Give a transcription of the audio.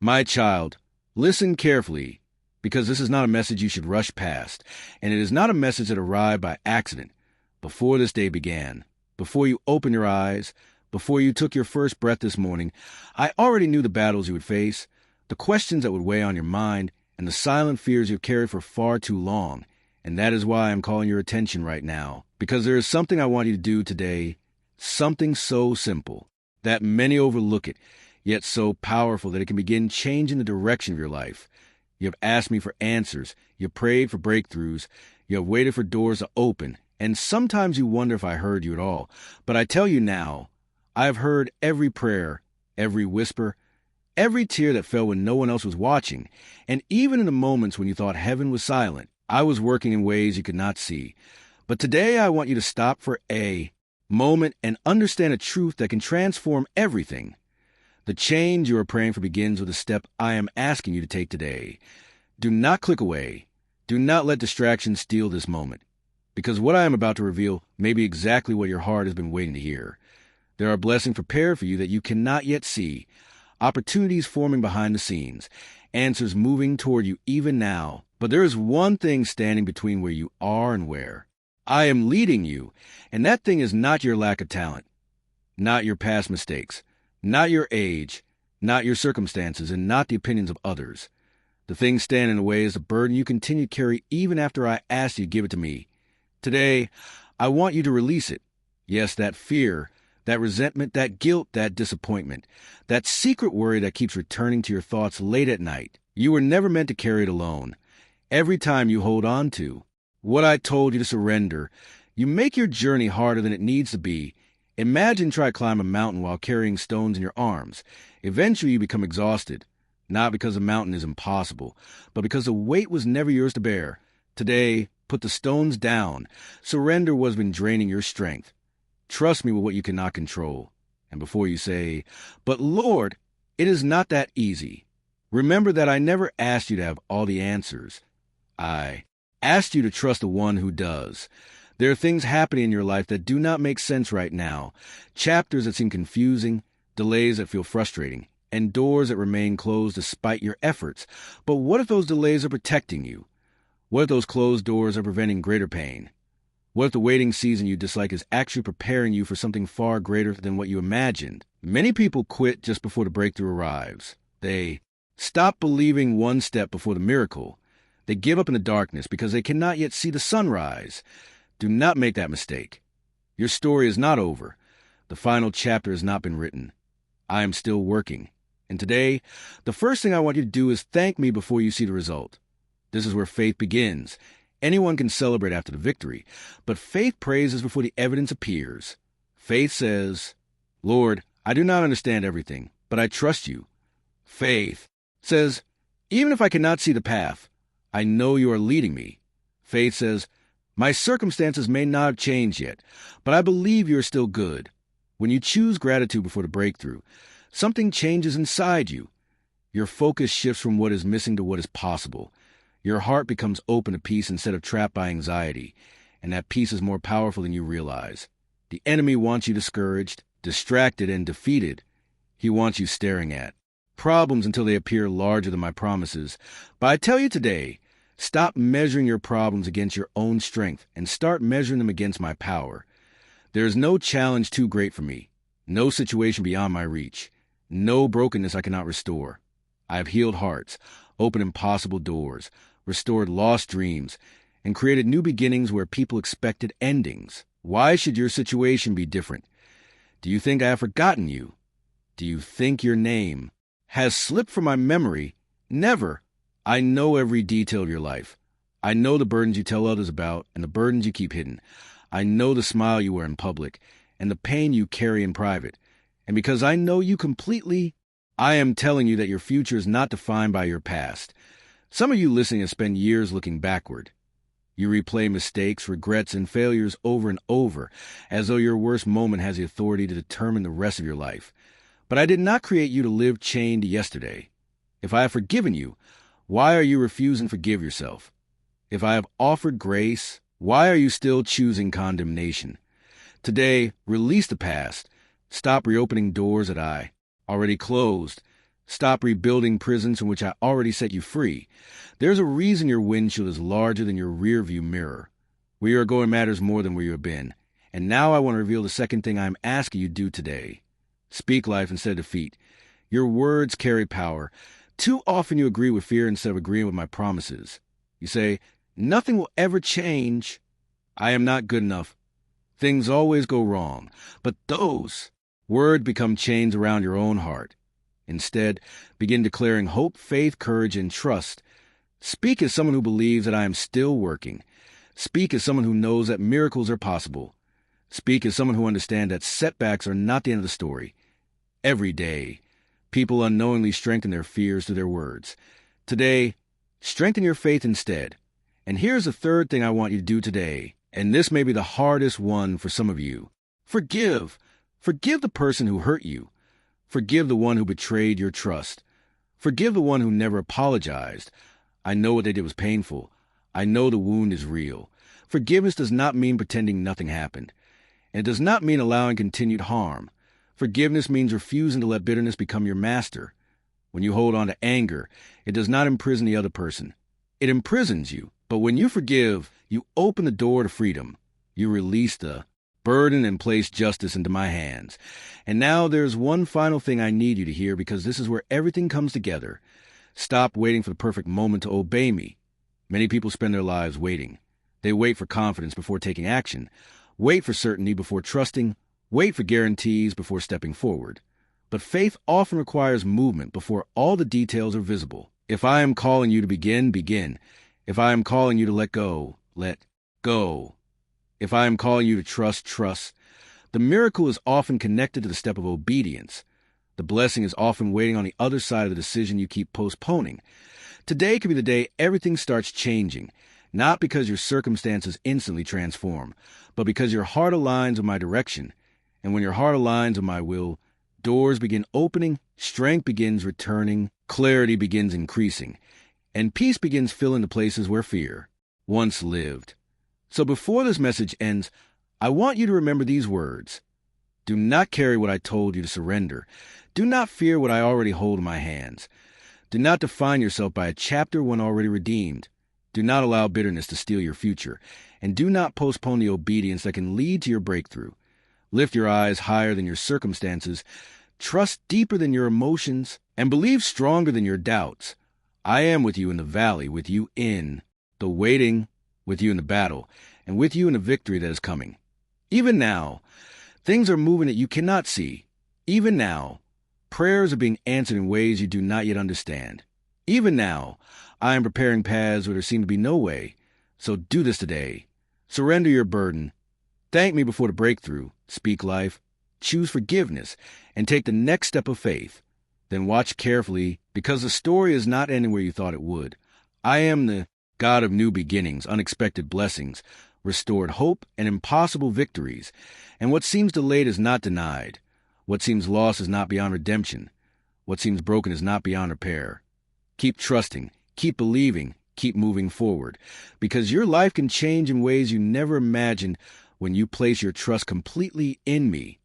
My child, listen carefully, because this is not a message you should rush past, and it is not a message that arrived by accident. Before this day began, before you opened your eyes, before you took your first breath this morning, I already knew the battles you would face, the questions that would weigh on your mind, and the silent fears you've carried for far too long. And that is why I'm calling your attention right now, because there is something I want you to do today, something so simple that many overlook it, yet so powerful that it can begin changing the direction of your life. You have asked me for answers, you have prayed for breakthroughs, you have waited for doors to open, and sometimes you wonder if I heard you at all. But I tell you now, I have heard every prayer, every whisper, every tear that fell when no one else was watching, and even in the moments when you thought heaven was silent, I was working in ways you could not see. But today I want you to stop for a moment and understand a truth that can transform everything. The change you are praying for begins with a step I am asking you to take today. Do not click away. Do not let distractions steal this moment, because what I am about to reveal may be exactly what your heart has been waiting to hear. There are blessings prepared for you that you cannot yet see, opportunities forming behind the scenes, answers moving toward you even now. But there is one thing standing between where you are and where I am leading you, and that thing is not your lack of talent, not your past mistakes, not your age, not your circumstances, and not the opinions of others. The thing standing in the way is the burden you continue to carry even after I asked you to give it to me. Today, I want you to release it. Yes, that fear, that resentment, that guilt, that disappointment, that secret worry that keeps returning to your thoughts late at night. You were never meant to carry it alone. Every time you hold on to what I told you to surrender, you make your journey harder than it needs to be. Imagine trying to climb a mountain while carrying stones in your arms. Eventually you become exhausted, not because the mountain is impossible, but because the weight was never yours to bear. Today, put the stones down. Surrender what has been draining your strength. Trust me with what you cannot control. And before you say, "But Lord, it is not that easy," remember that I never asked you to have all the answers. I asked you to trust the one who does. There are things happening in your life that do not make sense right now, chapters that seem confusing, delays that feel frustrating, and doors that remain closed despite your efforts. But what if those delays are protecting you? What if those closed doors are preventing greater pain? What if the waiting season you dislike is actually preparing you for something far greater than what you imagined? Many people quit just before the breakthrough arrives. They stop believing one step before the miracle. They give up in the darkness because they cannot yet see the sunrise. Do not make that mistake. Your story is not over. The final chapter has not been written. I am still working. And today, the first thing I want you to do is thank me before you see the result. This is where faith begins. Anyone can celebrate after the victory, but faith praises before the evidence appears. Faith says, "Lord, I do not understand everything, but I trust you." Faith says, "Even if I cannot see the path, I know you are leading me." Faith says, "My circumstances may not have changed yet, but I believe you are still good." When you choose gratitude before the breakthrough, something changes inside you. Your focus shifts from what is missing to what is possible. Your heart becomes open to peace instead of trapped by anxiety, and that peace is more powerful than you realize. The enemy wants you discouraged, distracted, and defeated. He wants you staring at problems until they appear larger than my promises. But I tell you today, stop measuring your problems against your own strength and start measuring them against my power. There is no challenge too great for me, no situation beyond my reach, no brokenness I cannot restore. I have healed hearts, opened impossible doors, restored lost dreams, and created new beginnings where people expected endings. Why should your situation be different? Do you think I have forgotten you? Do you think your name has slipped from my memory? Never. I know every detail of your life. I know the burdens you tell others about and the burdens you keep hidden. I know the smile you wear in public and the pain you carry in private. And because I know you completely, I am telling you that your future is not defined by your past. Some of you listening have spent years looking backward. You replay mistakes, regrets, and failures over and over, as though your worst moment has the authority to determine the rest of your life. But I did not create you to live chained to yesterday. If I have forgiven you, why are you refusing to forgive yourself? If I have offered grace, why are you still choosing condemnation? Today, release the past. Stop reopening doors that I already closed. Stop rebuilding prisons from which I already set you free. There's a reason your windshield is larger than your rearview mirror. Where you are going matters more than where you have been. And now I want to reveal the second thing I'm asking you to do today. Speak life instead of defeat. Your words carry power. Too often you agree with fear instead of agreeing with my promises. You say, nothing will ever change. I am not good enough. Things always go wrong. But those words become chains around your own heart. Instead, begin declaring hope, faith, courage, and trust. Speak as someone who believes that I am still working. Speak as someone who knows that miracles are possible. Speak as someone who understands that setbacks are not the end of the story. Every day, people unknowingly strengthen their fears through their words. Today, strengthen your faith instead. And here's the third thing I want you to do today, and this may be the hardest one for some of you. Forgive. Forgive the person who hurt you. Forgive the one who betrayed your trust. Forgive the one who never apologized. I know what they did was painful. I know the wound is real. Forgiveness does not mean pretending nothing happened. And it does not mean allowing continued harm. Forgiveness means refusing to let bitterness become your master. When you hold on to anger, it does not imprison the other person. It imprisons you. But when you forgive, you open the door to freedom. You release the burden and place justice into my hands. And now there's one final thing I need you to hear, because this is where everything comes together. Stop waiting for the perfect moment to obey me. Many people spend their lives waiting. They wait for confidence before taking action. Wait for certainty before trusting. Wait for guarantees before stepping forward. But faith often requires movement before all the details are visible. If I am calling you to begin, begin. If I am calling you to let go, let go. If I am calling you to trust, trust. The miracle is often connected to the step of obedience. The blessing is often waiting on the other side of the decision you keep postponing. Today could be the day everything starts changing, not because your circumstances instantly transform, but because your heart aligns with my direction. And when your heart aligns with my will, doors begin opening, strength begins returning, clarity begins increasing, and peace begins filling the places where fear once lived. So before this message ends, I want you to remember these words. Do not carry what I told you to surrender. Do not fear what I already hold in my hands. Do not define yourself by a chapter one already redeemed. Do not allow bitterness to steal your future. And do not postpone the obedience that can lead to your breakthrough. Lift your eyes higher than your circumstances. Trust deeper than your emotions. And believe stronger than your doubts. I am with you in the valley, with you in the waiting, with you in the battle, and with you in the victory that is coming. Even now, things are moving that you cannot see. Even now, prayers are being answered in ways you do not yet understand. Even now, I am preparing paths where there seem to be no way. So do this today. Surrender your burden. Thank me before the breakthrough. Speak life. Choose forgiveness. And take the next step of faith. Then watch carefully, because the story is not ending where you thought it would. I am the God of new beginnings, unexpected blessings, restored hope, and impossible victories. And what seems delayed is not denied. What seems lost is not beyond redemption. What seems broken is not beyond repair. Keep trusting, keep believing, keep moving forward, because your life can change in ways you never imagined when you place your trust completely in me.